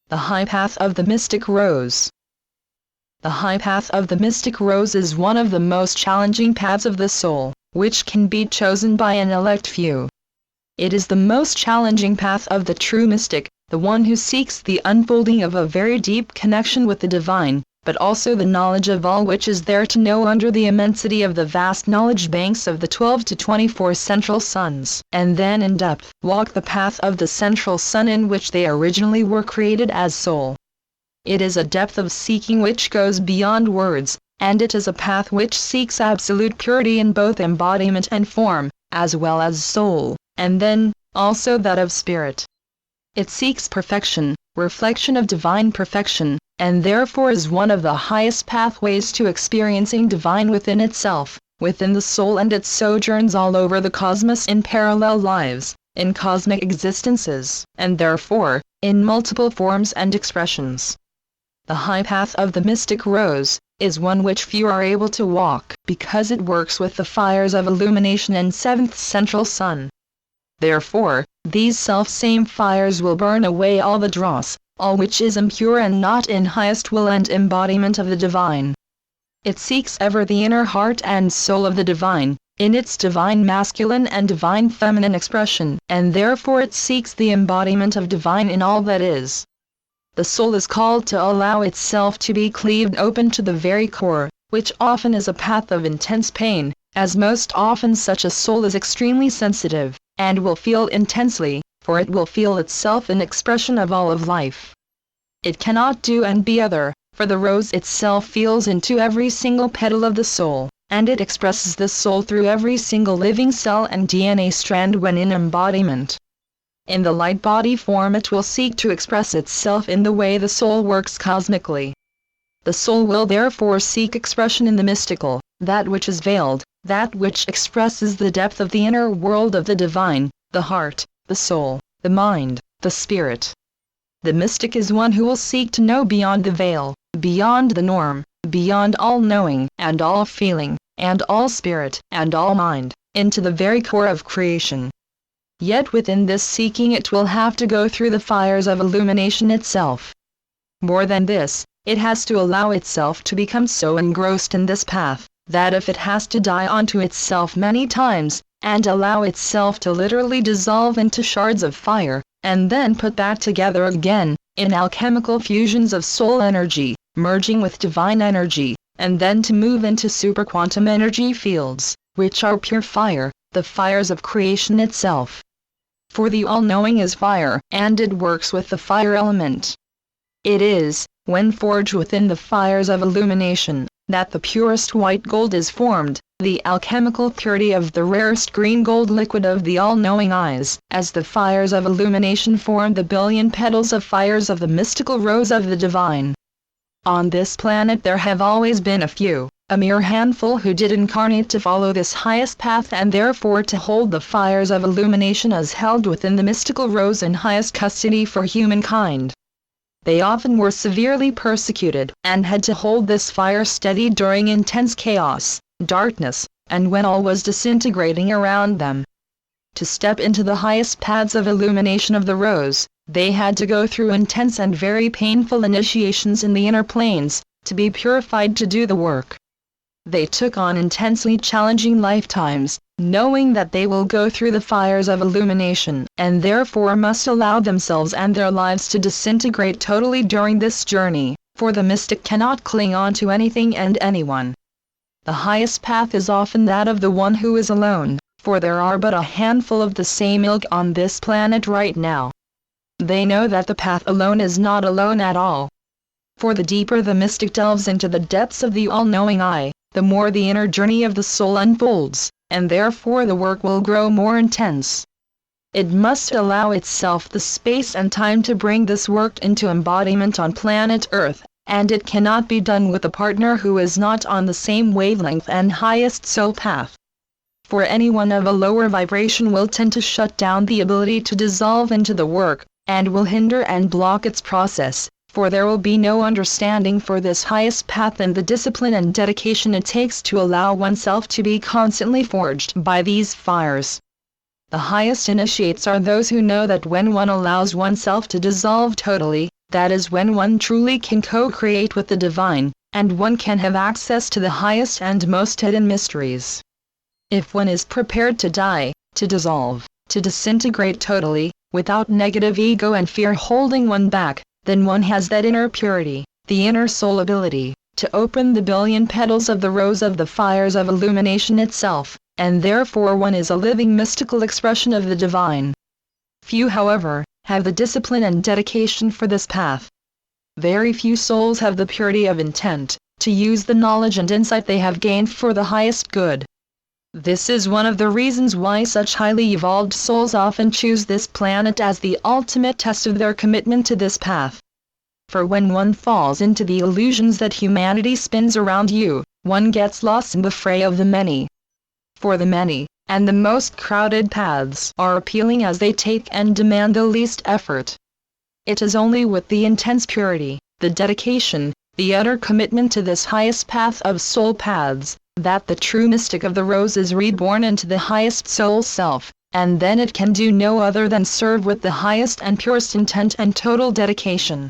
The High Path of the Mystic Rose. The high path of the mystic rose is one of the most challenging paths of the soul, which can be chosen by an elect few. It is the most challenging path of the true mystic, the one who seeks the unfolding of a very deep connection with the divine, but also the knowledge of all which is there to know under the immensity of the vast knowledge banks of the 12 to 24 central suns, and then in depth walk the path of the central sun in which they originally were created as soul. It is a depth of seeking which goes beyond words, and it is a path which seeks absolute purity in both embodiment and form, as well as soul, and then, also that of spirit. It seeks perfection, reflection of divine perfection, and therefore is one of the highest pathways to experiencing divine within itself, within the soul, and it sojourns all over the cosmos in parallel lives, in cosmic existences, and therefore, in multiple forms and expressions. The high path of the mystic rose is one which few are able to walk, because it works with the fires of illumination and seventh central sun. Therefore, these self-same fires will burn away all the dross, all which is impure and not in highest will and embodiment of the divine. It seeks ever the inner heart and soul of the divine, in its divine masculine and divine feminine expression, and therefore it seeks the embodiment of divine in all that is. The soul is called to allow itself to be cleaved open to the very core, which often is a path of intense pain, as most often such a soul is extremely sensitive, and will feel intensely, for it will feel itself an expression of all of life. It cannot do and be other, for the rose itself feels into every single petal of the soul, and it expresses the soul through every single living cell and DNA strand when in embodiment. In the light body form it will seek to express itself in the way the soul works cosmically. The soul will therefore seek expression in the mystical, that which is veiled, that which expresses the depth of the inner world of the divine, the heart, the soul, the mind, the spirit. The mystic is one who will seek to know beyond the veil, beyond the norm, beyond all knowing, and all feeling, and all spirit, and all mind, into the very core of creation. Yet within this seeking it will have to go through the fires of illumination itself. More than this, it has to allow itself to become so engrossed in this path, that if it has to die onto itself many times, and allow itself to literally dissolve into shards of fire, and then put back together again, in alchemical fusions of soul energy, merging with divine energy, and then to move into superquantum energy fields, which are pure fire, the fires of creation itself. For the all-knowing is fire, and it works with the fire element. It is, when forged within the fires of illumination, that the purest white gold is formed, the alchemical purity of the rarest green gold liquid of the all-knowing eyes, as the fires of illumination form the billion petals of fires of the mystical rose of the divine. On this planet there have always been a few, a mere handful who did incarnate to follow this highest path and therefore to hold the fires of illumination as held within the mystical rose in highest custody for humankind. They often were severely persecuted, and had to hold this fire steady during intense chaos, darkness, and when all was disintegrating around them. To step into the highest paths of illumination of the rose, they had to go through intense and very painful initiations in the inner planes, to be purified to do the work. They took on intensely challenging lifetimes, knowing that they will go through the fires of illumination, and therefore must allow themselves and their lives to disintegrate totally during this journey, for the mystic cannot cling on to anything and anyone. The highest path is often that of the one who is alone, for there are but a handful of the same ilk on this planet right now. They know that the path alone is not alone at all. For the deeper the mystic delves into the depths of the all-knowing eye, the more the inner journey of the soul unfolds, and therefore the work will grow more intense. It must allow itself the space and time to bring this work into embodiment on planet Earth, and it cannot be done with a partner who is not on the same wavelength and highest soul path. For anyone of a lower vibration will tend to shut down the ability to dissolve into the work, and will hinder and block its process, for there will be no understanding for this highest path and the discipline and dedication it takes to allow oneself to be constantly forged by these fires. The highest initiates are those who know that when one allows oneself to dissolve totally, That is when one truly can co-create with the divine, and one can have access to the highest and most hidden mysteries. If one is prepared to die, to dissolve, to disintegrate totally, without negative ego and fear holding one back, then one has that inner purity, the inner soul ability, to open the billion petals of the rose of the fires of illumination itself, and therefore one is a living mystical expression of the divine. Few, however, have the discipline and dedication for this path. Very few souls have the purity of intent, to use the knowledge and insight they have gained for the highest good. This is one of the reasons why such highly evolved souls often choose this planet as the ultimate test of their commitment to this path. For when one falls into the illusions that humanity spins around you, one gets lost in the fray of the many. For the many, and the most crowded paths are appealing as they take and demand the least effort. It is only with the intense purity, the dedication, the utter commitment to this highest path of soul paths, that the true mystic of the rose is reborn into the highest soul self, and then it can do no other than serve with the highest and purest intent and total dedication.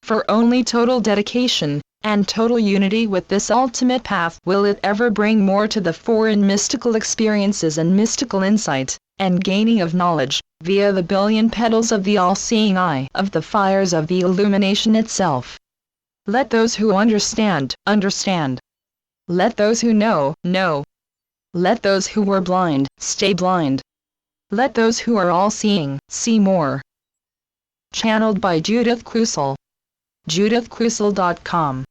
For only total dedication, and total unity with this ultimate path will it ever bring more to the fore in mystical experiences and mystical insight, and gaining of knowledge, via the billion petals of the all-seeing eye of the fires of the illumination itself. Let those who understand, understand. Let those who know, know. Let those who were blind, stay blind. Let those who are all-seeing, see more. Channeled by Judith Kusel. JudithKusel.com